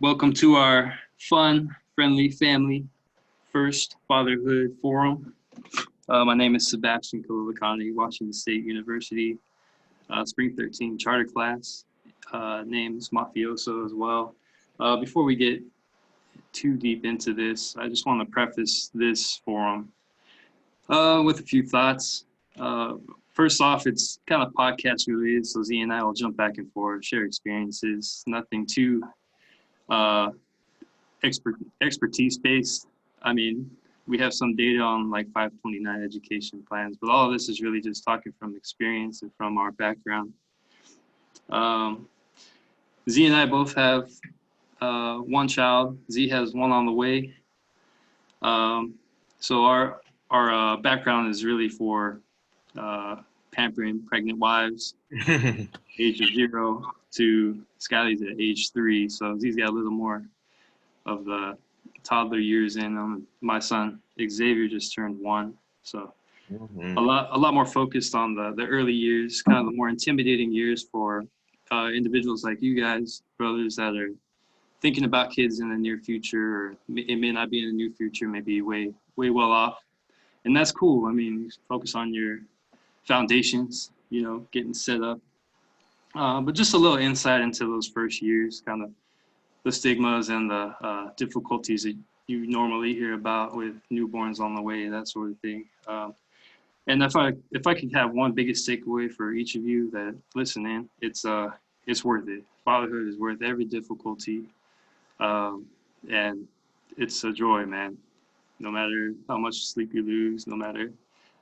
Welcome to our fun, friendly family first fatherhood forum. My name is Sebatian Kalilikane, Washington State University, Spring 13 charter class. Name's Mafioso as well. Before we get too deep into this, I just want to preface this forum with a few thoughts. First off, it's kind of podcast related, so Z and I will jump back and forth, share experiences, nothing too uh, expertise based. I mean, we have some data on like 529 education plans, but all of this is really just talking from experience and from our background. Um, Z and I both have one child. Z has one on the way. So our background is really for pampering pregnant wives, age of 0 to Skyly's at age 3. So Z's got a little more of the toddler years in. My son Xavier just turned 1, so a lot more focused on the early years, kind of the more intimidating years for individuals like you guys, brothers that are thinking about kids in the near future, or it may not be in the near future, maybe way well off, and that's cool. I mean, focus on your foundations, getting set up. But just a little insight into those first years, kind of the stigmas and the difficulties that you normally hear about with newborns on the way, that sort of thing. And if I could have one biggest takeaway for each of you that listen in, it's worth it. Fatherhood is worth every difficulty, and it's a joy, man. No matter how much sleep you lose, no matter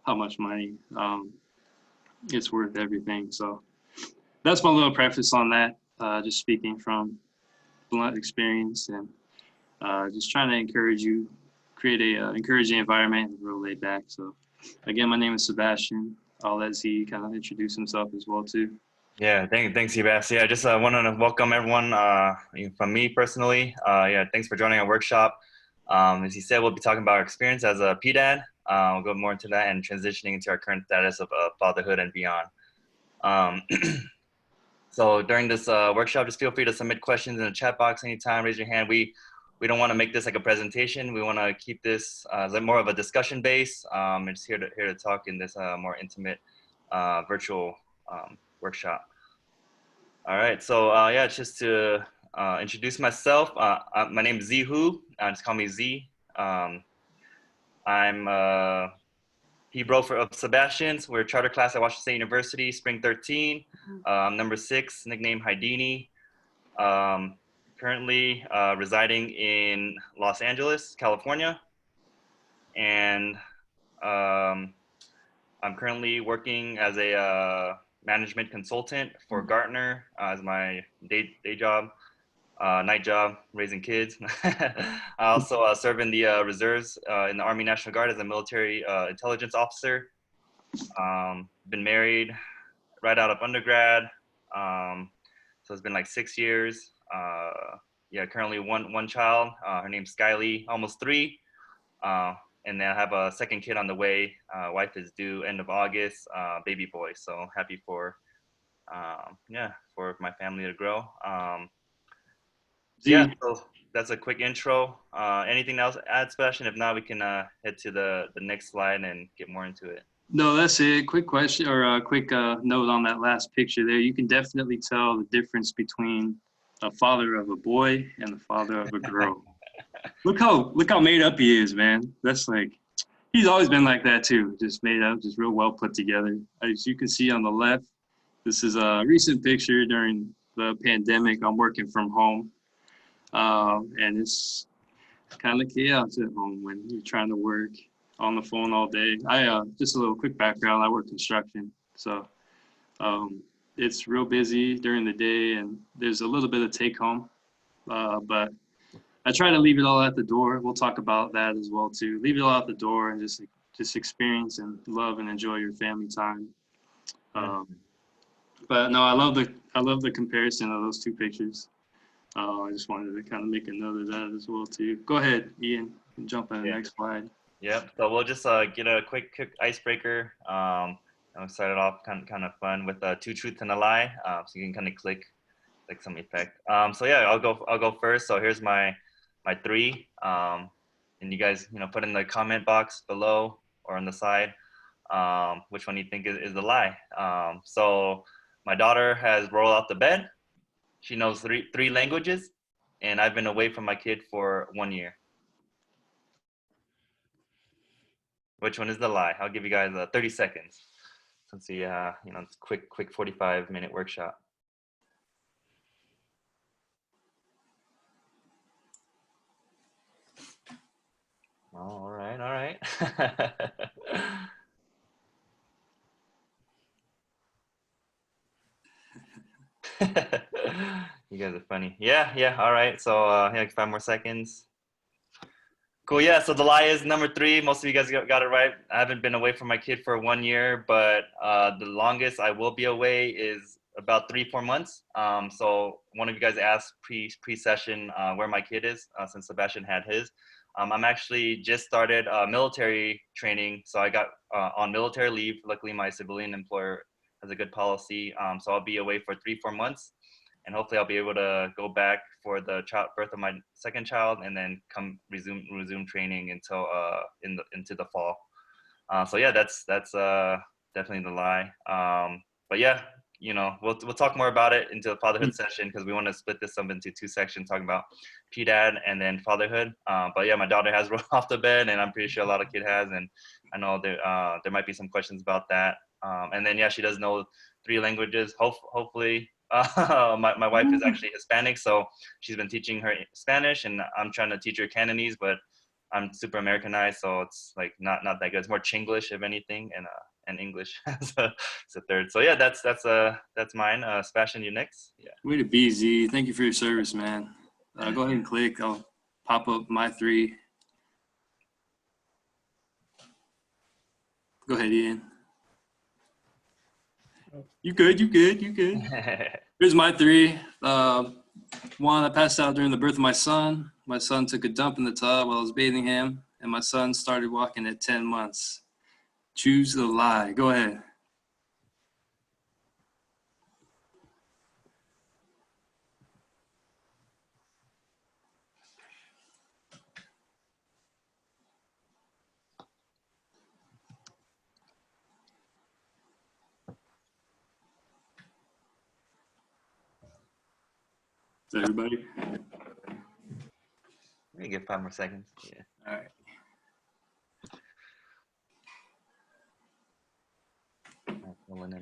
how much money, it's worth everything. So that's my little preface on that. Just speaking from blunt experience and just trying to encourage you, create a encouraging environment, real laid back. So again, my name is Sebatian. I'll let Z kind of introduce himself as well too. Yeah, thanks, Sebas. I just wanted to welcome everyone from me personally. Thanks for joining our workshop. As he said, we'll be talking about our experience as a PDAD. We'll go more into that and transitioning into our current status of fatherhood and beyond. So during this workshop, just feel free to submit questions in the chat box anytime. Raise your hand. We don't want to make this like a presentation. We want to keep this more of a discussion base. And just here to talk in this more intimate virtual workshop. All right, so just to introduce myself, my name is Zihu. Just call me Z. I'm Hebrew of Sebastian's. We're a charter class at Washington State University, Spring 13. I'm number 6, nickname Haidini. Currently residing in Los Angeles, California. And I'm currently working as a management consultant for Gartner as my day job, night job, raising kids. I also serve in the reserves in the Army National Guard as a military intelligence officer. Been married right out of undergrad. So it's been like 6 years. Currently one child. Her name's Skyly, almost 3. And then I have a second kid on the way. Wife is due end of August, baby boy. So happy for my family to grow. So that's a quick intro. Anything else to add, Sebastian? If not, we can head to the next slide and get more into it. No, that's it. Quick question or a quick note on that last picture there. You can definitely tell the difference between a father of a boy and the father of a girl. Look how made up he is, man. That's like, he's always been like that too. Just made up, just real well put together. As you can see on the left, this is a recent picture during the pandemic. I'm working from home, and it's kind of chaos at home when you're trying to work on the phone all day. Just a little quick background. I work construction, so it's real busy during the day, and there's a little bit of take home, but I try to leave it all at the door. We'll talk about that as well too. Leave it all at the door and just experience and love and enjoy your family time. But no, I love the comparison of those two pictures. I just wanted to kind of make a note of that as well too. Go ahead, Ian. Jump on the next slide. Yep. So we'll just get a quick icebreaker. I'll start it off kind of fun with 2 truths and a lie. So you can kind of click like some effect. So yeah, I'll go first. So here's my three. And you guys, put in the comment box below or on the side, which one you think is the lie. So my daughter has rolled out the bed. She knows three languages, and I've been away from my kid for 1 year. Which one is the lie? I'll give you guys 30 seconds. Since the it's quick 45-minute workshop. All right. You guys are funny. Yeah. All right. So yeah, 5 more seconds. Cool. Yeah. So the lie is number 3. Most of you guys got it right. I haven't been away from my kid for 1 year, but the longest I will be away is about 3-4 months. So one of you guys asked pre-session where my kid is, since Sebatian had his. I'm actually just started military training, so I got on military leave. Luckily, my civilian employer has a good policy, so I'll be away for 3-4 months, and hopefully I'll be able to go back for the birth of my second child, and then resume training until into the fall. So yeah, that's definitely the lie. But yeah, we'll talk more about it into the fatherhood session, because we want to split this up into 2 sections, talking about PDAD and then fatherhood. But yeah, my daughter has rolled off the bed, and I'm pretty sure a lot of kid has, and I know there might be some questions about that. And then yeah, she does know 3 languages. Hopefully, my wife is actually Hispanic, so she's been teaching her Spanish, and I'm trying to teach her Cantonese, but I'm super Americanized, so it's like not that good. It's more Chinglish, if anything, and English as a third. So yeah, that's mine. Sebatian, you next. Yeah. Way to be, Z. Thank you for your service, man. Go ahead and click. I'll pop up my 3. Go ahead, Ian. You good. Here's my 3. 1, I passed out during the birth of my son. My son took a dump in the tub while I was bathing him, and my son started walking at 10 months. Choose the lie. Go ahead. Is that everybody? Let me give 5 more seconds. Yeah. All right.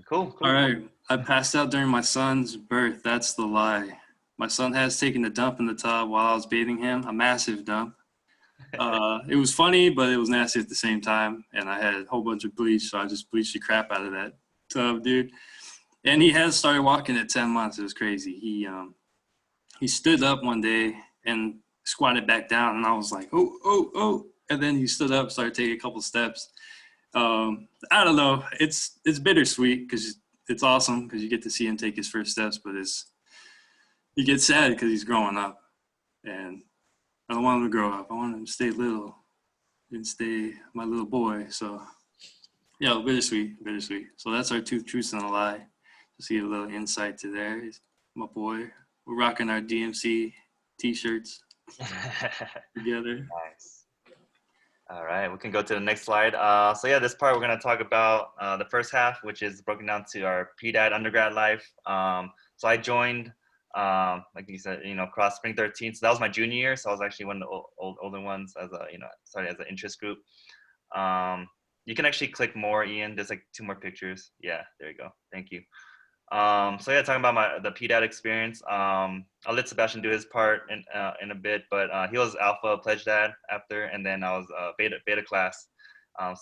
Cool. All right. I passed out during my son's birth. That's the lie. My son has taken a dump in the tub while I was bathing him, a massive dump. It was funny, but it was nasty at the same time. And I had a whole bunch of bleach, so I just bleached the crap out of that tub, dude. And he has started walking at 10 months. It was crazy. He stood up one day and squatted back down, and I was like, oh. And then he stood up, started taking a couple steps. I don't know. It's bittersweet, because it's awesome because you get to see him take his first steps, but you get sad because he's growing up, and I don't want him to grow up. I want him to stay little and stay my little boy. So yeah, bittersweet. So that's our 2 truths and a lie. Just give a little insight to there. He's my boy. We're rocking our DMC t-shirts together. Nice. All right, we can go to the next slide. So yeah, this part we're going to talk about the first half, which is broken down to our PDAD undergrad life. So I joined, like you said, across Spring 13. So that was my junior year. So I was actually one of the older ones, as started as an interest group. You can actually click more, Ian. There's like 2 more pictures. Yeah, there you go. Thank you. So yeah, talking about the PDAD experience. I'll let Sebatian do his part in a bit, but he was Alpha Pledge Dad after, and then I was Beta class.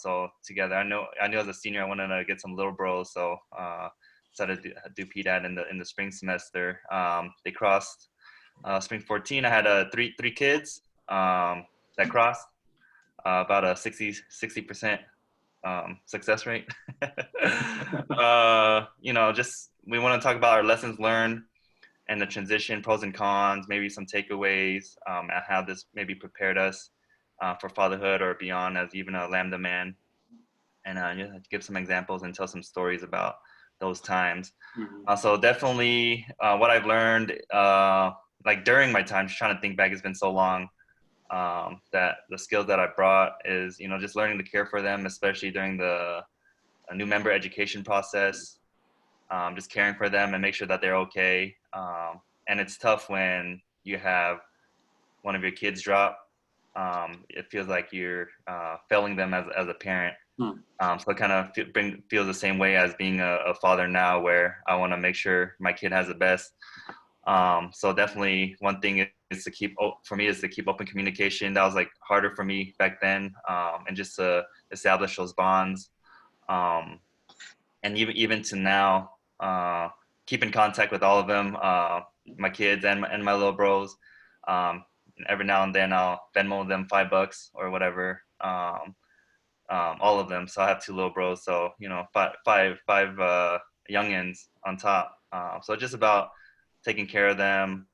So together, I knew as a senior I wanted to get some little bros, so decided to do PDAD in the spring semester. They crossed spring 14. I had 3 kids that crossed, about a 60% success rate. Just we want to talk about our lessons learned and the transition, pros and cons, maybe some takeaways, and how this maybe prepared us for fatherhood or beyond as even a Lambda man, and give some examples and tell some stories about those times. Mhm. So definitely what I've learned, like during my time, just trying to think back, it's been so long, that the skills that I brought is, just learning to care for them, especially during the new member education process, just caring for them and make sure that they're okay. And it's tough when you have one of your kids drop. It feels like you're failing them as a parent. Hmm. So it kind of feels the same way as being a father now, where I want to make sure my kid has the best. So definitely one thing is to for me is to keep open communication. That was like harder for me back then, and just to establish those bonds. Um, and even to now, keep in contact with all of them, my kids and my little bros. Um, every now and then I'll Venmo them $5 or whatever. All of them. So I have two little bros. So five youngins on top. So just about taking care of them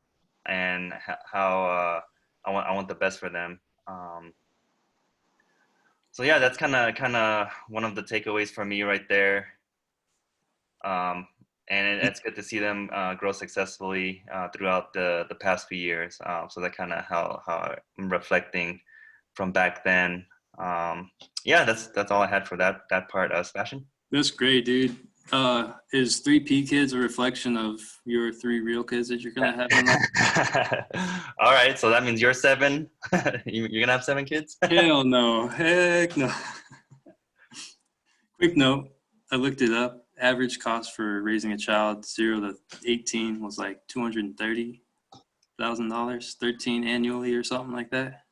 and how I want the best for them. So yeah, that's kind of one of the takeaways for me right there. Um, and it's good to see them grow successfully throughout the past few years. So that kind of how I'm reflecting from back then. Yeah, that's all I had for that part. Sebatian. That's great, dude. Is 3P kids a reflection of your 3 real kids that you're gonna have in life? All right, so that means you're 7. You're gonna have 7 kids. Hell no. Heck no. Quick note, I looked it up. Average cost for raising a child 0 to 18 was like $230,000, 13 annually or something like that.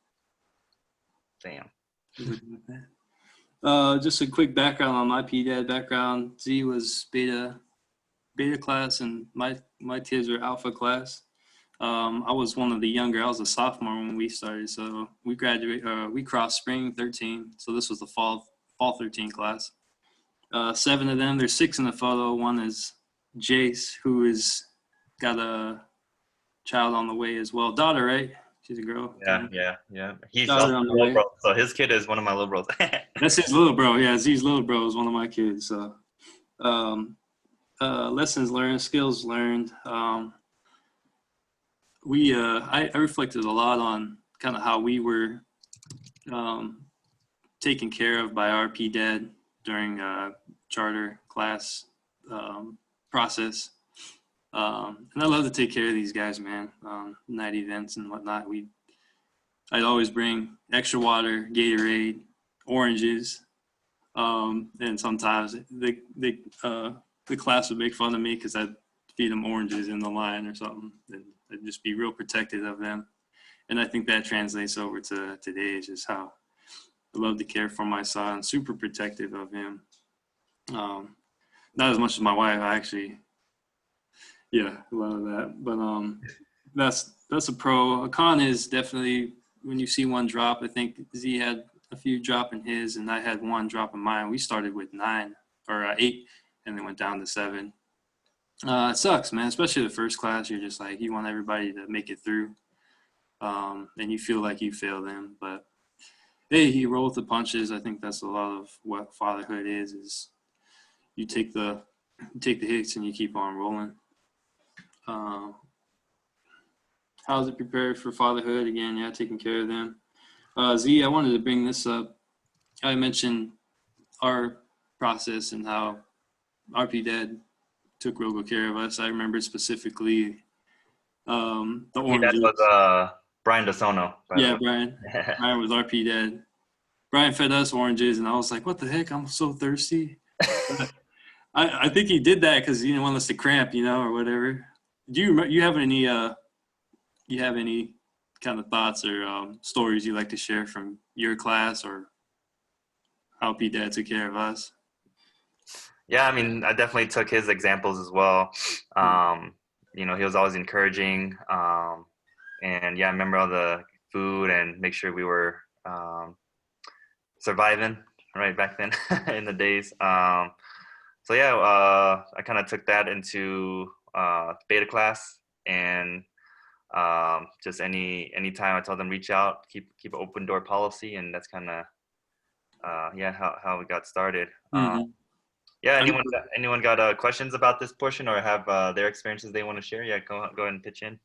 Damn. Looking at that. Just a quick background on my PDAD background. Z was beta class, and my kids were alpha class. I was one of the younger. I was a sophomore when we started, so we graduated. We crossed spring 13, so this was the fall 13 class. 7 of them. There's 6 in the photo. One is Jace, who is got a child on the way as well. Daughter, right? She's a girl. Yeah. He's Daughter also on a the little way. bro, so his kid is one of my little bros. That's his little bro. Yeah, Z's little bro is one of my kids. So, lessons learned, skills learned. I reflected a lot on kind of how we were taken care of by our PDAD during charter class process. And I love to take care of these guys, man. Night events and whatnot. I'd always bring extra water, Gatorade, oranges, and sometimes the class would make fun of me because I'd feed them oranges in the line or something, and I'd just be real protective of them. And I think that translates over to today, is just how I love to care for my son, super protective of him. Not as much as my wife, actually. Yeah, a lot of that. But that's a pro. A con is definitely when you see one drop. I think Z had a few drop in his, and I had one drop in mine. We started with 9 or 8, and then went down to 7. It sucks, man. Especially the first class. You're just like, you want everybody to make it through, and you feel like you fail them. But hey, you roll with the punches. I think that's a lot of what fatherhood is you take the hits and you keep on rolling. How's it prepared for fatherhood? Again, yeah, taking care of them. Z, I wanted to bring this up. I mentioned our process and how RP Dad took real good care of us. I remember specifically the That oranges. was Brian DeSono, by the Yeah, way. Brian. Brian was RP Dad. Brian fed us oranges, and I was like, what the heck? I'm so thirsty. I think he did that because he didn't want us to cramp, or whatever. Do you have any kind of thoughts or stories you like to share from your class or how P Dad took care of us? Yeah, I mean, I definitely took his examples as well. He was always encouraging. And yeah, I remember all the food and make sure we were surviving right back then in the days. So yeah, I kind of took that into beta class, and just any time I told them reach out, keep an open door policy, and that's kind of how we got started. Mm-hmm. Yeah. I Anyone got questions about this portion or have their experiences they want to share? Yeah, go ahead and pitch in.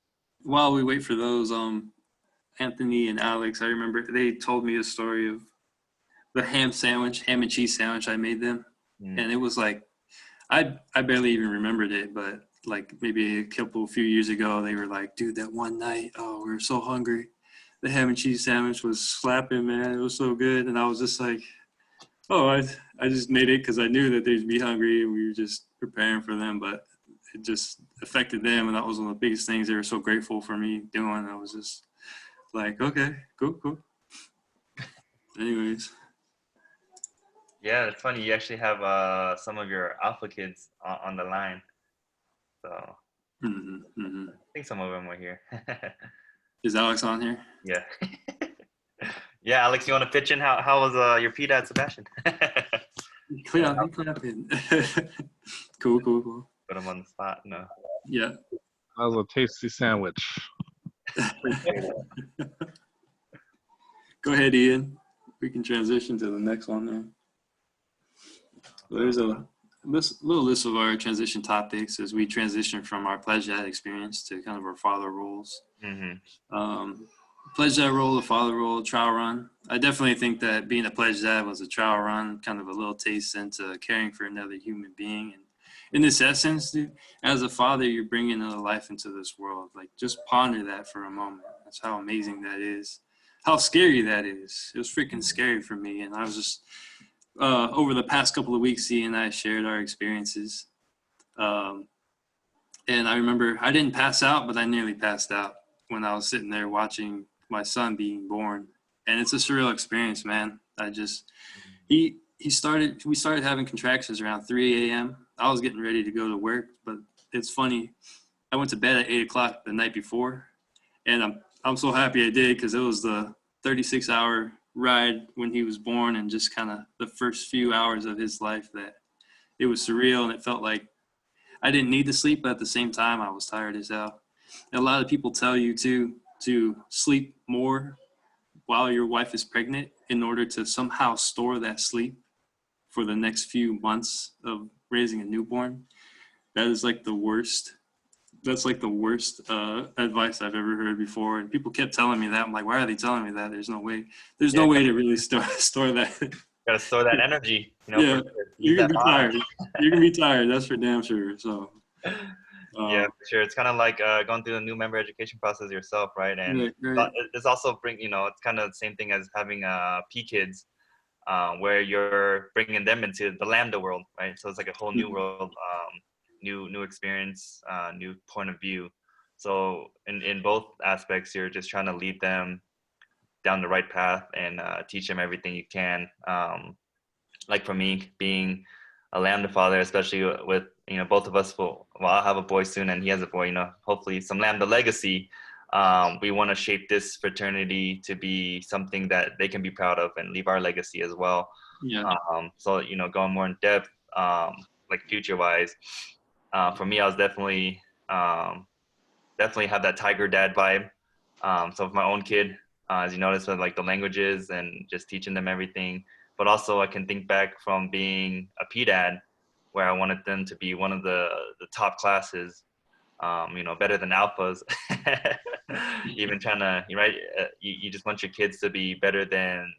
while we wait for those, Anthony and Alex, I remember they told me a story of the ham and cheese sandwich I made them, Mm. and it was like I barely even remembered it, but like maybe few years ago, they were like, dude, that one night, oh, we were so hungry. The ham and cheese sandwich was slapping, man. It was so good, and I was just like, oh, I just made it because I knew that they'd be hungry, and we were just preparing for them, but it just affected them, and that was one of the biggest things they were so grateful for me doing. I was just like, okay, cool. Anyways. Yeah, it's funny. You actually have some of your alpha kids on the line. So I Mm-hmm. think some of them were here. Is Alex on here? Yeah. Yeah, Alex, you want to pitch in? How was your P dad, Sebastian? Clear out, clapping. Cool. Put him on the spot. No. Yeah. That was a tasty sandwich. Go ahead, Ian. We can transition to the next one there. There's a little list of our transition topics as we transition from our pledge dad experience to kind of our father roles. Mm-hmm. Pledge dad role, the father role, trial run. I definitely think that being a pledge dad was a trial run, kind of a little taste into caring for another human being. And in this essence, dude, as a father, you're bringing another life into this world. Like, just ponder that for a moment. That's how amazing that is. How scary that is. It was freaking scary for me. And I was just, over the past couple of weeks, he and I shared our experiences. And I remember I didn't pass out, but I nearly passed out when I was sitting there watching my son being born. And it's a surreal experience, man. We started having contractions around 3 a.m. I was getting ready to go to work, but it's funny. I went to bed at 8 o'clock the night before, and I'm so happy I did because it was the 36-hour ride when he was born and just kind of the first few hours of his life that it was surreal, and it felt like I didn't need to sleep, but at the same time, I was tired as hell. And a lot of people tell you to sleep more while your wife is pregnant in order to somehow store that sleep for the next few months of raising a newborn. That is like the worst. That's like the worst advice I've ever heard before. And people kept telling me that. I'm like, why are they telling me that? There's no way. There's no way to really store that. Gotta store that energy, Yeah, you're gonna be tired. You're gonna be tired. That's for damn sure. So. Yeah, for sure. It's kind of like going through the new member education process yourself, right? And right. it's also it's kind of the same thing as having P kids, where you're bringing them into the Lambda world, right? So it's like a whole new world, new experience, new point of view. So in both aspects, you're just trying to lead them down the right path and teach them everything you can. Like for me, being a Lambda father, especially with both of us I'll have a boy soon and he has a boy, hopefully some Lambda legacy. We want to shape this fraternity to be something that they can be proud of and leave our legacy as well. Yeah. So going more in depth, like future wise, for me, I was definitely have that tiger dad vibe. So with my own kid, as you notice with like the languages and just teaching them everything, but also I can think back from being a P dad where I wanted them to be one of the top classes, better than alphas. Even trying to, right? You just want your kids to be better than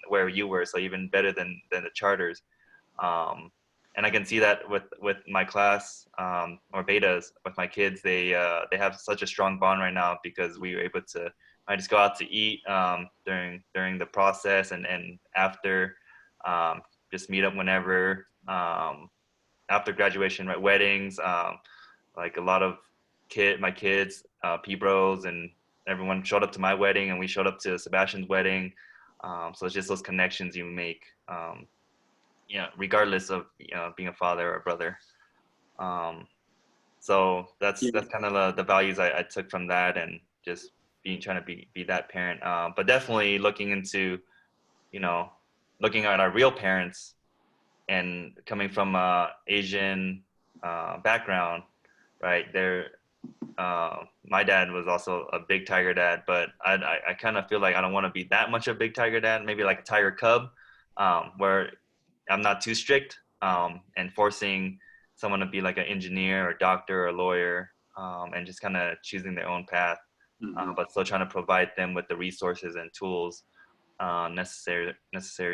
where you were, so even better than the charters. And I can see that with my class or betas with my kids. They have such a strong bond right now because we were able to just go out to eat during the process and after, just meet up whenever. After graduation, right, weddings, like a lot of my kids, P-bros, and everyone showed up to my wedding, and we showed up to Sebastian's wedding. So it's just those connections you make, regardless of being a father or a brother. So that's kind of the values I took from that, and just trying to be that parent. But definitely looking into, looking at our real parents. And coming from Asian background, right? My dad was also a big tiger dad, but I kind of feel like I don't want to be that much a big tiger dad. Maybe like a tiger cub, where I'm not too strict, and forcing someone to be like an engineer or doctor or lawyer, and just kind of choosing their own path, but still trying to provide them with the resources and tools necessary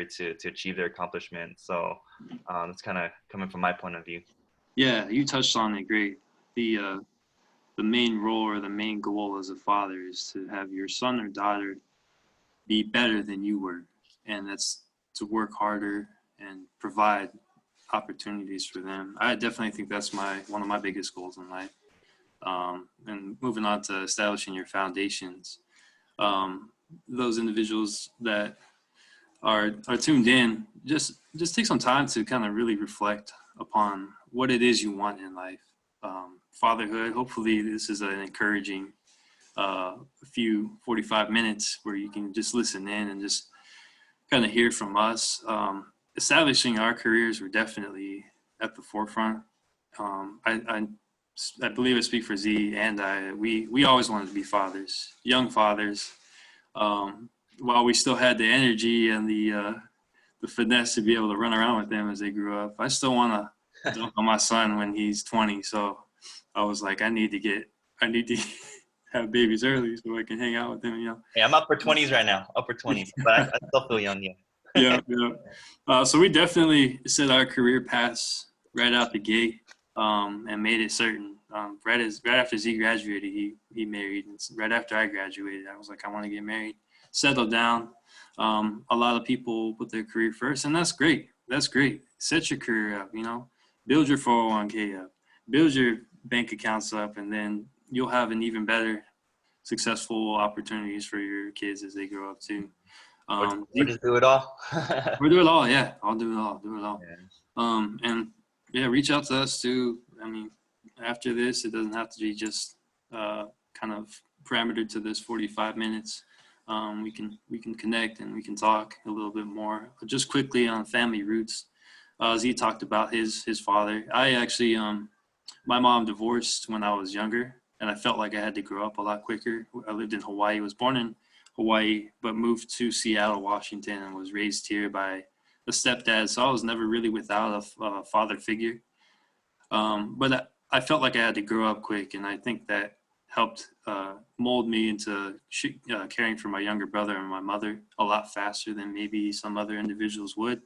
to achieve their accomplishment. So that's kind of coming from my point of view. Yeah, you touched on it great. The main role or the main goal as a father is to have your son or daughter be better than you were, and that's to work harder and provide opportunities for them. I definitely think that's one of my biggest goals in life. And moving on to establishing your foundations, those individuals that are tuned in, just take some time to kind of really reflect upon what it is you want in life. Fatherhood, hopefully this is an encouraging few 45 minutes where you can just listen in and just kind of hear from us. Establishing our careers were definitely at the forefront. I believe I speak for Z and I. We always wanted to be fathers, young fathers. While we still had the energy and the finesse to be able to run around with them as they grew up, I still want to dunk on my son when he's 20. So I was like, I need to have babies early so I can hang out with them. Hey, I'm upper 20s right now, upper 20s, but I still feel young. Yeah. So we definitely set our career paths right out the gate, and made it certain. Right after Z graduated, he married, and right after I graduated, I was like, I want to get married, settle down. A lot of people put their career first, and that's great. That's great. Set your career up. Build your 401k up, build your bank accounts up, and then you'll have an even better successful opportunities for your kids as they grow up too. Or just do it all. Or do it all, yeah. I'll do it all. Yeah. And yeah, reach out to us too. I mean, after this, it doesn't have to be just kind of parameter to this 45 minutes. We can connect and we can talk a little bit more. Just quickly on family roots, Z talked about his father. I actually, my mom divorced when I was younger, and I felt like I had to grow up a lot quicker. I lived in Hawaii, was born in Hawaii, but moved to Seattle, Washington, and was raised here by a stepdad. So I was never really without a father figure. But I felt like I had to grow up quick, and I think that helped mold me into caring for my younger brother and my mother a lot faster than maybe some other individuals would.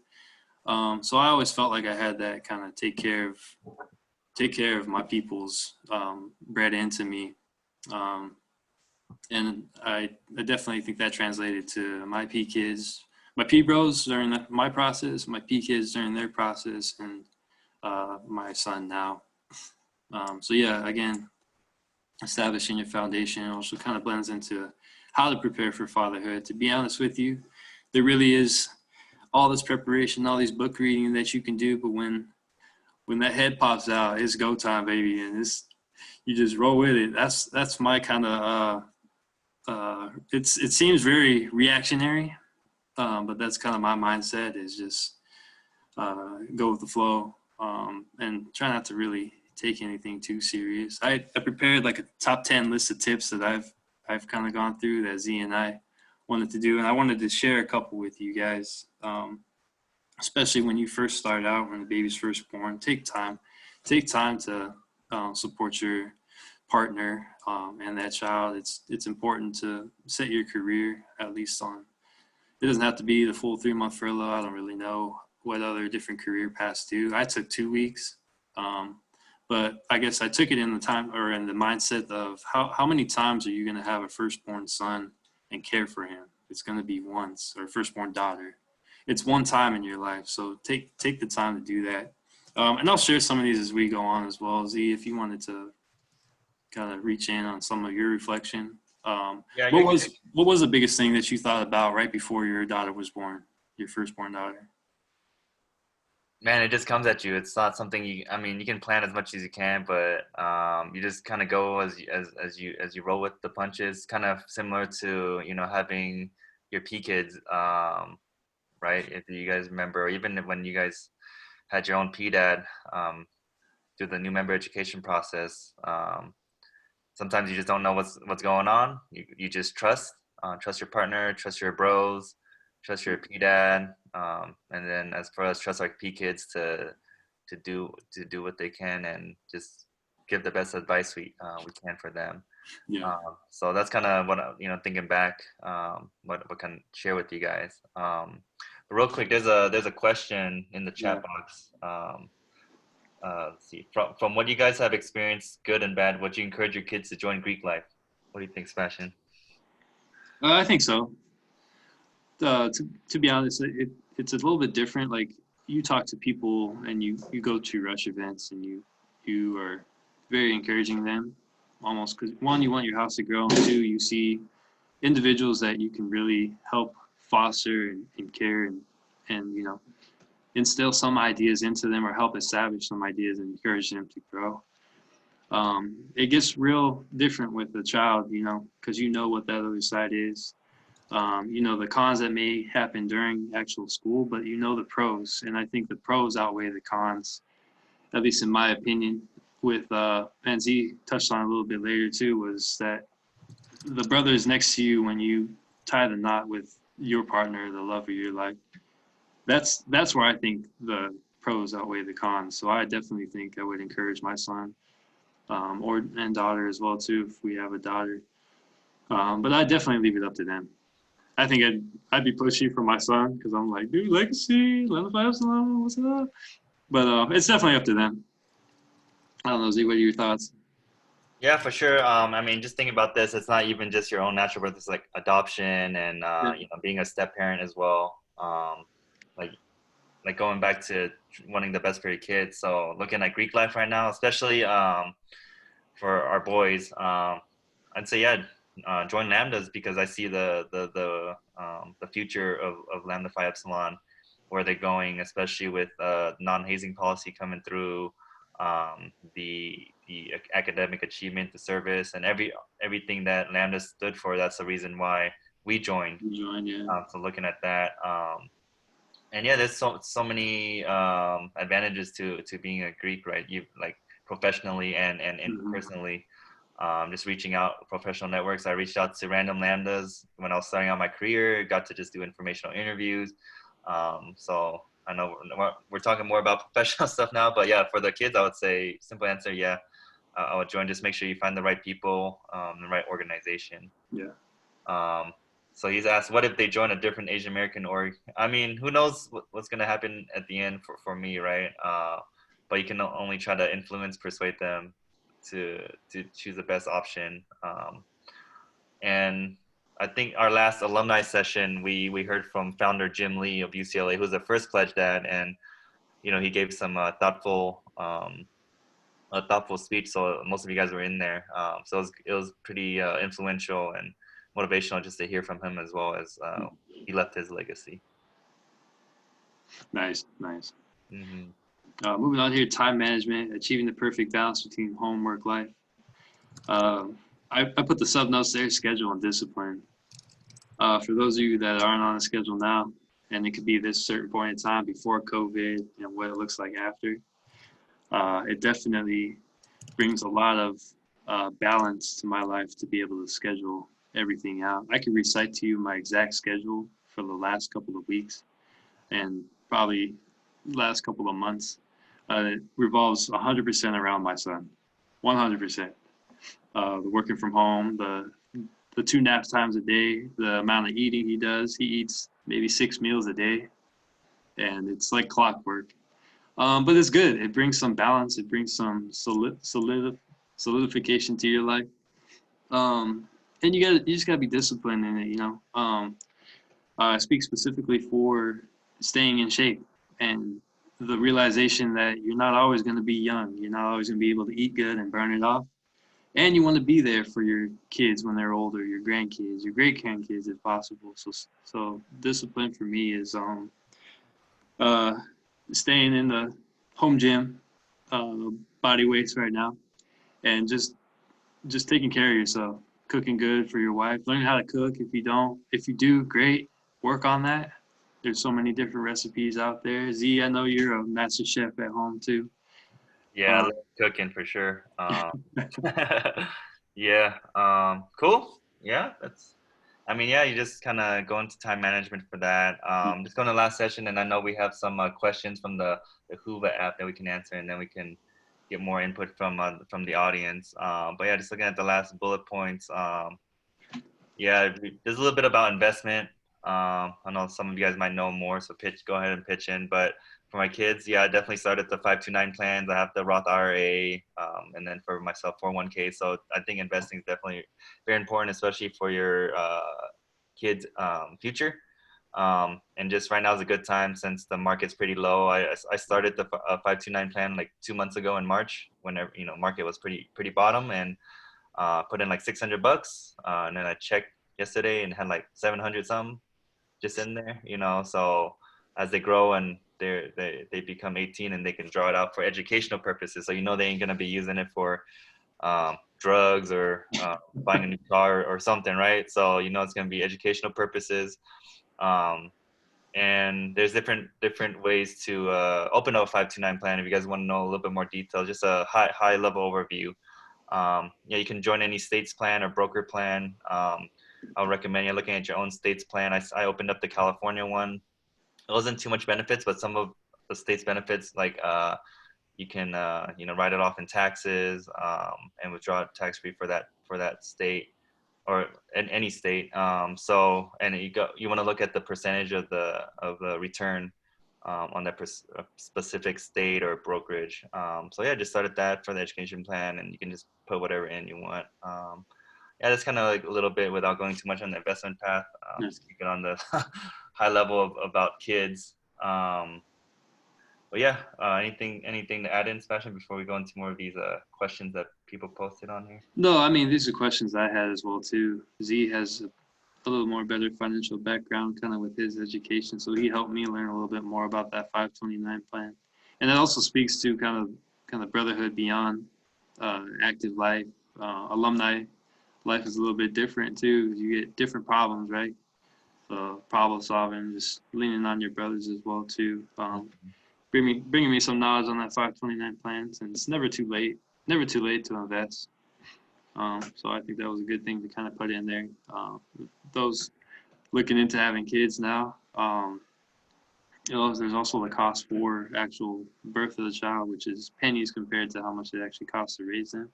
So I always felt like I had that kind of take care of my people's bred into me. And I definitely think that translated to my P kids, my P bros during my process, my P kids during their process, and my son now. So yeah, again, establishing your foundation also kind of blends into how to prepare for fatherhood. To be honest with you, there really is all this preparation, all these book reading that you can do, but when that head pops out, it's go time, baby, and you just roll with it. That's my kind of it seems very reactionary, but that's kind of my mindset, is just go with the flow, and try not to really take anything too serious. I prepared like a top 10 list of tips that I've kind of gone through that Z and I wanted to do, and I wanted to share a couple with you guys, especially when you first start out, when the baby's first born. Take time to support your partner and that child. It's important to set your career at least on. It doesn't have to be the full 3-month furlough. I don't really know what other different career paths do. I took 2 weeks, but I guess I took it in the time or in the mindset of how many times are you going to have a firstborn son and care for him? It's going to be once, or firstborn daughter. It's one time in your life, so take the time to do that. And I'll share some of these as we go on as well. Z, if you wanted to kind of reach in on some of your reflection. What was the biggest thing that you thought about right before your daughter was born, your firstborn daughter? Man, it just comes at you. It's not something you can plan as much as you can, but you just kind of go as you roll with the punches. Kind of similar to having your P kids, right? If you guys remember, or even when you guys had your own P dad through the new member education process. Sometimes you just don't know what's going on. You just trust your partner, trust your bros, trust your P dad, and then as far as trust our P kids to do what they can and just give the best advice we can for them. Yeah. So that's kind of what thinking back, what can share with you guys. Real quick, there's a question in the chat box. Let's see, from what you guys have experienced, good and bad, would you encourage your kids to join Greek life? What do you think, Sebatian? I think so. To be honest, it's a little bit different. Like, you talk to people and you go to rush events and you are very encouraging them, almost because, one, you want your house to grow, and two, you see individuals that you can really help foster and care and instill some ideas into them, or help establish some ideas and encourage them to grow. It gets real different with a child, because what that other side is. The cons that may happen during actual school, but the pros. And I think the pros outweigh the cons, at least in my opinion. With and Z touched on a little bit later too, was that the brothers next to you when you tie the knot with your partner, the love of your life. That's where I think the pros outweigh the cons. So I definitely think I would encourage my son, and daughter as well too, if we have a daughter. But I definitely leave it up to them. I think I'd be pushy for my son, because I'm like, dude, legacy, Lambda Epsilon, what's up? But it's definitely up to them. I don't know, Z, what are your thoughts? Yeah, for sure. I mean, just thinking about this, it's not even just your own natural birth. It's like adoption and being a step parent as well. Like going back to wanting the best for your kids. So looking at Greek life right now, especially for our boys, I'd say join Lambdas, because I see the future of Lambda Phi Epsilon, where they're going, especially with non-hazing policy coming through, the academic achievement, the service, and everything that Lambda stood for. That's the reason why we joined. So looking at that, and there's so many advantages to being a Greek, right? You like professionally and personally. Just reaching out professional networks. I reached out to random Lambdas when I was starting out my career, got to just do informational interviews. So I know we're talking more about professional stuff now, but for the kids, I would say simple answer, I would join. Just make sure you find the right people, the right organization. So he's asked, what if they join a different Asian American org? I mean, who knows what's going to happen at the end for me, right? But you can only try to influence, persuade them to choose the best option. And I think our last alumni session, we heard from founder Jim Lee of UCLA, who's the first pledge dad, and he gave some thoughtful speech. So most of you guys were in there. So it was pretty influential and motivational just to hear from him, as well as he left his legacy. Nice. Mm-hmm. Moving on here, time management, achieving the perfect balance between home, work, life. I put the sub notes there: schedule and discipline. For those of you that aren't on a schedule now, and it could be this certain point in time before COVID and what it looks like after, it definitely brings a lot of balance to my life to be able to schedule everything out. I could recite to you my exact schedule for the last couple of weeks and probably last couple of months. It revolves 100% around my son, 100%. The working from home, the 2 nap times a day, the amount of eating he does. He eats maybe 6 meals a day, and it's like clockwork. But it's good. It brings some balance. It brings some solidification to your life. And you just gotta be disciplined in it. I speak specifically for staying in shape and the realization that you're not always going to be young. You're not always going to be able to eat good and burn it off. And you want to be there for your kids when they're older, your grandkids, your great grandkids if possible. So discipline for me is staying in the home gym, body weights right now, and just taking care of yourself, cooking good for your wife, learn how to cook. If you do, great, work on that. There's so many different recipes out there. Z, I know you're a master chef at home too. I love cooking for sure. Cool. I mean, yeah, you just kind of go into time management for that. Just go to the last session, and I know we have some questions from the Hoover app that we can answer, and then we can get more input from the audience. But yeah, just looking at the last bullet points. Yeah, there's a little bit about investment. I know some of you guys might know more, so go ahead and pitch in. But for my kids, yeah, I definitely started the 529 plans. I have the Roth IRA, and then for myself, 401k. So I think investing is definitely very important, especially for your kids' future. And just right now is a good time since the market's pretty low. I started the 529 plan like 2 months ago in March, whenever market was pretty bottom, and put in like $600, and then I checked yesterday and had like 700 something just in there, So as they grow and they become 18 and they can draw it out for educational purposes, so they ain't gonna be using it for drugs or buying a new car or something, right? So it's gonna be educational purposes. And there's different ways to open up a 529 plan. If you guys want to know a little bit more detail, just a high level overview. Yeah, you can join any state's plan or broker plan. I'll recommend you looking at your own state's plan. I opened up the California one. It wasn't too much benefits, but some of the state's benefits, like you can write it off in taxes and withdraw tax-free for that state or in any state. So and you want to look at the percentage of the return on that specific state or brokerage. So yeah, just started that for the education plan, and you can just put whatever in you want. Yeah, that's kind of like a little bit without going too much on the investment path. Just keep it on the high level about kids. But yeah, anything to add in, Sebatian, before we go into more of these questions that people posted on here? No, I mean, these are questions I had as well too. Z has a little more better financial background kind of with his education, so he helped me learn a little bit more about that 529 plan. And it also speaks to kind of brotherhood beyond active life. Alumni life is a little bit different too. You get different problems, right? So problem solving, just leaning on your brothers as well too. Bringing me some knowledge on that 529 plans, and it's never too late to invest. So I think that was a good thing to kind of put in there. Those looking into having kids now, there's also the cost for actual birth of the child, which is pennies compared to how much it actually costs to raise them.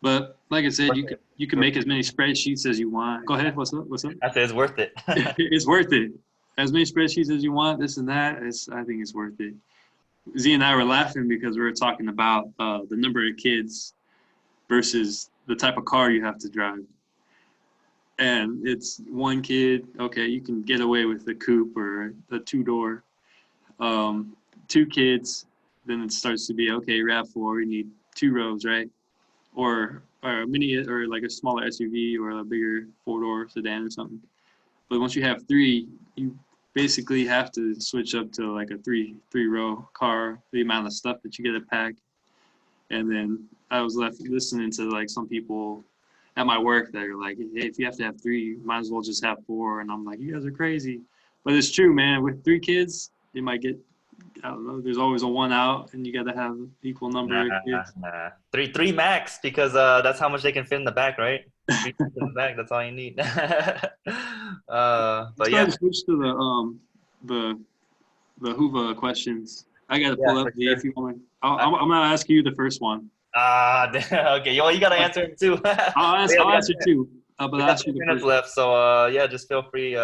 But like I said, you can make as many spreadsheets as you want. Go ahead. What's up? I said it's worth it. It's worth it. As many spreadsheets as you want, this and that. I think it's worth it. Z and I were laughing because we were talking about the number of kids versus the type of car you have to drive. And it's one kid, okay, you can get away with a coupe or a two-door. 2 kids, then it starts to be, okay, RAV4, you need 2 rows, right? Or a mini, or like a smaller SUV or a bigger 4-door sedan or something. But once you have 3, you basically have to switch up to like a three-row car, the amount of stuff that you get to pack. And then I was left listening to like some people at my work that are like, hey, if you have to have 3, you might as well just have 4. And I'm like, you guys are crazy. But it's true, man. With 3 kids, you might get, I don't know, there's always a 1 out, and you got to have equal number of kids. Three max, because that's how much they can fit in the back, right? 3 in the back, that's all you need. But yeah. Switch to the Hoover questions. I got to pull up sure. if you want. I'm going to ask you the first one. Okay. Well, you got to answer it too. I'll answer too. But I'll ask you the minutes first. left, so yeah, just feel free,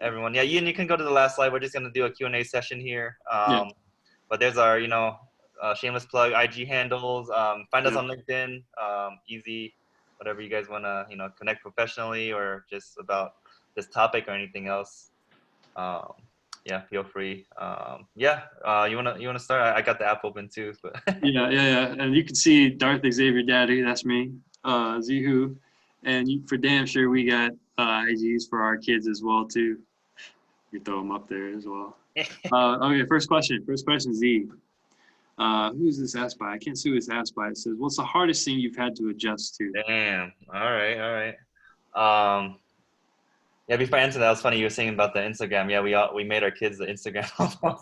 everyone. Yeah, you can go to the last slide. We're just gonna do a Q&A session here. But there's our, shameless plug, IG handles. Find us on LinkedIn. Easy, whatever you guys wanna, connect professionally or just about this topic or anything else. Yeah, feel free. You wanna start? I got the app open too. But Yeah. And you can see Darth Xavier Daddy. That's me. Zihu, and for damn sure we got IGs for our kids as well too. You throw them up there as well. Okay, first question, Z. Who's this asked by? I can't see who it's asked by. It says, what's the hardest thing you've had to adjust to? Damn. All right. Yeah, before I answer that, it was funny you were saying about the Instagram. Yeah, we made our kids the Instagram profile.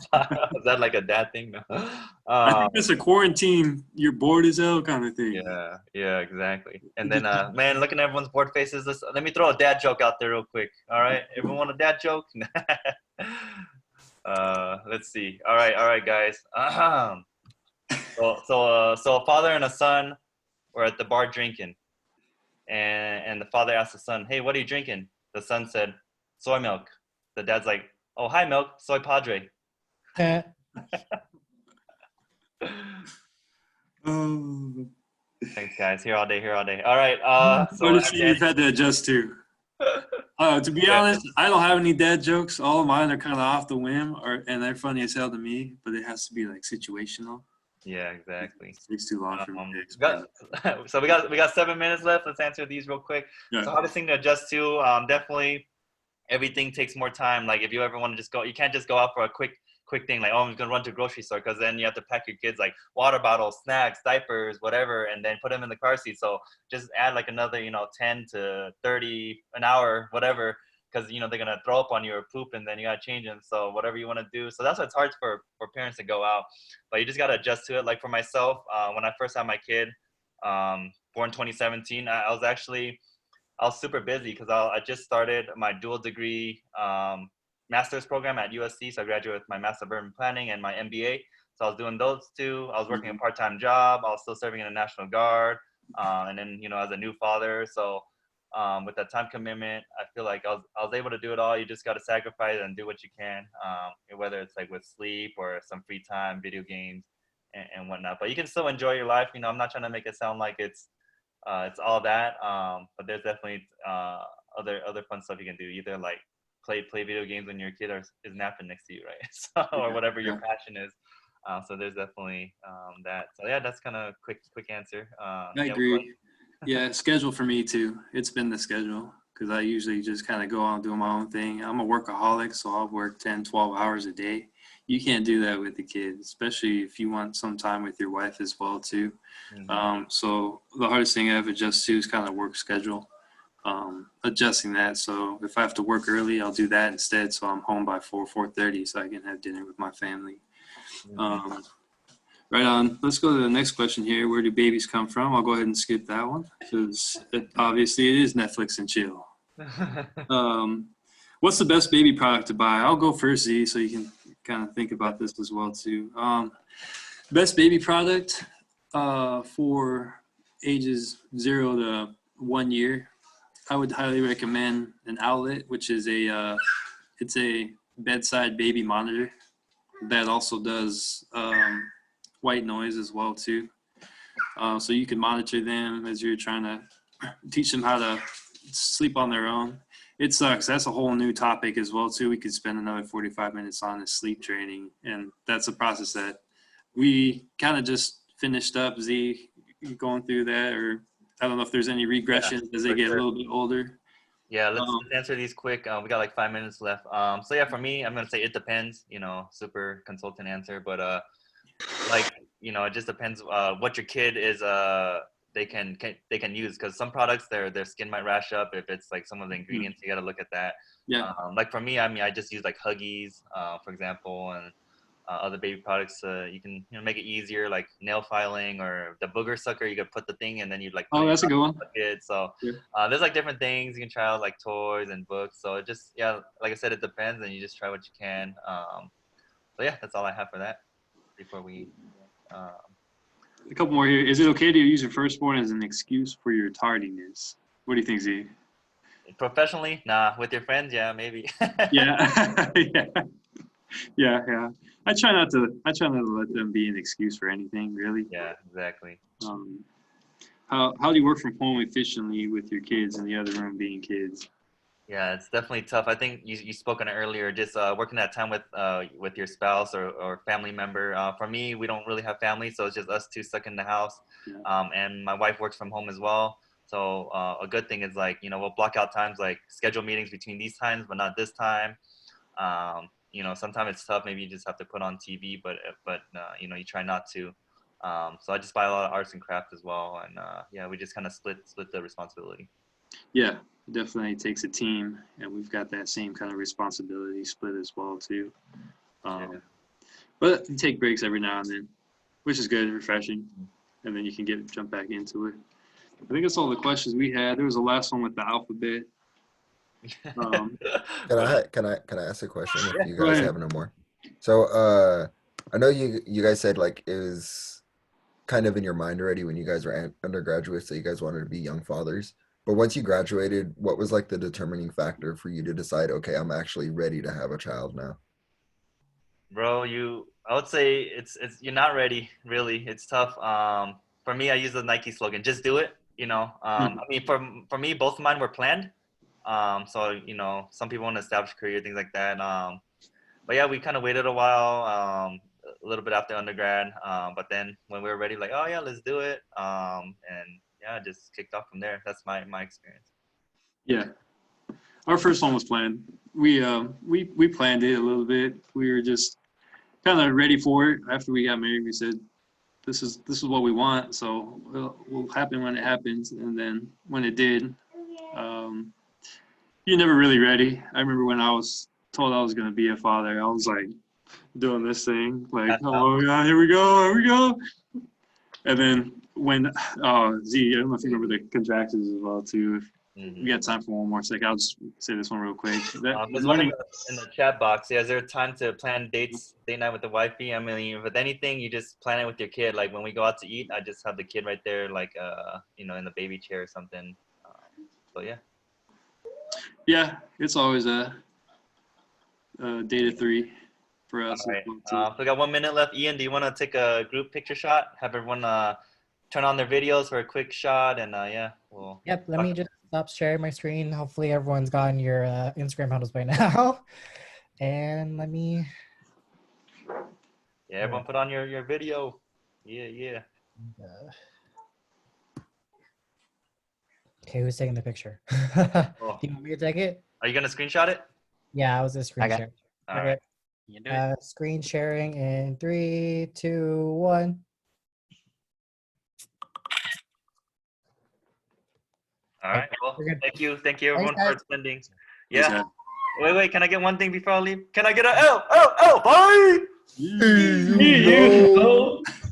Is that like a dad thing? No. I think that's a quarantine, you're bored as hell kind of thing. Yeah, exactly. And then, man, looking at everyone's bored faces. Let me throw a dad joke out there real quick. All right, everyone want a dad joke? Let's see. All right, guys. So a father and a son were at the bar drinking, and the father asked the son, "Hey, what are you drinking?" The son said, "Soy milk." The dad's like, "Oh, hi, milk. Soy padre." Oh, Thanks, guys. Here all day. All right. So what you've had to adjust to. To be honest, I don't have any dad jokes. All of mine are kind of off the whim, and they're funny as hell to me. But it has to be like situational. Yeah, exactly. It takes too long for me to explain. So we got 7 minutes left. Let's answer these real quick. Yeah. So hardest thing to adjust to, definitely everything takes more time. Like if you ever want to just go, you can't just go out for a quick thing like, oh, I'm gonna run to a grocery store, because then you have to pack your kids like water bottles, snacks, diapers, whatever, and then put them in the car seat. So just add like another 10 to 30 an hour, whatever, because they're gonna throw up on you or poop, and then you gotta change them. So whatever you want to do. So that's why it's hard for parents to go out, but you just gotta adjust to it. Like for myself, when I first had my kid, born 2017, I was super busy because I just started my dual degree master's program at USC. So I graduated with my Master of Urban Planning and my MBA. So I was doing those two. I was working a part-time job. I was still serving in the National Guard. And then, as a new father. So with that time commitment, I feel like I was able to do it all. You just got to sacrifice and do what you can, whether it's like with sleep or some free time, video games and whatnot. But you can still enjoy your life. I'm not trying to make it sound like it's all that, but there's definitely other fun stuff you can do. Either like play video games when your kid is napping next to you, right? So, or whatever your passion is. So there's definitely that. So yeah, that's kind of quick answer. I agree. Yeah, schedule for me too. It's been the schedule because I usually just kind of go on doing my own thing. I'm a workaholic, so I'll work 10, 12 hours a day. You can't do that with the kids, especially if you want some time with your wife as well too. So the hardest thing I've adjusted to is kind of work schedule, adjusting that. So if I have to work early, I'll do that instead. So I'm home by 4:30 so I can have dinner with my family. Right on. Let's go to the next question here. Where do babies come from? I'll go ahead and skip that one because obviously it is Netflix and chill. What's the best baby product to buy? I'll go first, Z, so you can kind of think about this as well too. Best baby product for ages 0 to 1 year. I would highly recommend an Owlet, which is it's a bedside baby monitor that also does white noise as well too. So you can monitor them as you're trying to teach them how to sleep on their own. It sucks. That's a whole new topic as well too. We could spend another 45 minutes on is sleep training, and that's a process that we kind of just finished up. Z, you going through that, or I don't know if there's any regression as they get a little bit older. Yeah, let's answer these quick. We got like 5 minutes left. So yeah, for me, I'm gonna say it depends. Super consultant answer, but it just depends what your kid is. They can use, because some products their skin might rash up if it's like some of the ingredients. You got to look at that. Yeah. Like for me, I just use like Huggies, for example, and other baby products. You can make it easier, like nail filing or the booger sucker. You could put the thing and then you like. Oh, that's a good one. Kid. So there's like different things you can try out, like toys and books. So it just like I said, it depends, and you just try what you can. So yeah, that's all I have for that. Before we. A couple more here. Is it okay to use your firstborn as an excuse for your tardiness? What do you think, Z? Professionally, nah. With your friends, yeah, maybe. Yeah. Yeah. I try not to let them be an excuse for anything, really. Yeah, exactly. How do you work from home efficiently with your kids in the other room being kids? Yeah, it's definitely tough. I think you spoke on it earlier, just working that time with your spouse or family member. For me, we don't really have family, so it's just us two stuck in the house. Yeah. And my wife works from home as well. So a good thing is like, we'll block out times, like schedule meetings between these times, but not this time. Sometimes it's tough. Maybe you just have to put on TV, but you try not to. So I just buy a lot of arts and crafts as well. And we just kind of split the responsibility. Yeah, it definitely takes a team, and we've got that same kind of responsibility split as well too. But you take breaks every now and then, which is good and refreshing, and then you can jump back into it. I think that's all the questions we had. There was a last one with the alphabet. Can I ask a question if you go guys ahead. have no more? So I know you guys said like it was kind of in your mind already when you guys were undergraduates that you guys wanted to be young fathers. But once you graduated, what was like the determining factor for you to decide, okay, I'm actually ready to have a child now? Bro, I would say it's you're not ready, really. It's tough. For me, I use the Nike slogan, just do it. I mean, for me, both of mine were planned. So, some people want to establish a career, things like that. But yeah, we kind of waited a while, a little bit after undergrad. But then when we were ready, like, oh yeah, let's do it. And yeah, just kicked off from there. That's my experience. Yeah, our first one was planned. We planned it a little bit. We were just kind of ready for it. After we got married, we said, this is what we want. So it'll happen when it happens. And then when it did, you're never really ready. I remember when I was told I was going to be a father, I was like doing this thing, like, oh God, here we go. And then when, Z, I don't know if you remember the contractions as well too. If we got time for one more second, I'll just say this one real quick. There's one in the chat box. Yeah, is there time to plan date night with the wifey? I mean, with anything, you just plan it with your kid. Like when we go out to eat, I just have the kid right there, like, in the baby chair or something. So yeah. Yeah, it's always a date of 3 for us. All right. So we got 1 minute left. Ian, do you want to take a group picture shot? Have everyone turn on their videos for a quick shot, and yeah, we'll. Yep. Let me just stop sharing my screen. Hopefully, everyone's gotten your Instagram handles by now. And let me. Yeah, everyone put on your video. Yeah. Okay, who's taking the picture? Oh. Do you want me to take it? Are you gonna screenshot it? Yeah, I was just screen sharing. All right. You can do it. Screen sharing in 3, 2, 1. All right. Well, thank you everyone for attending. Yeah. Wait. Can I get one thing before I leave? Can I get a L? Bye.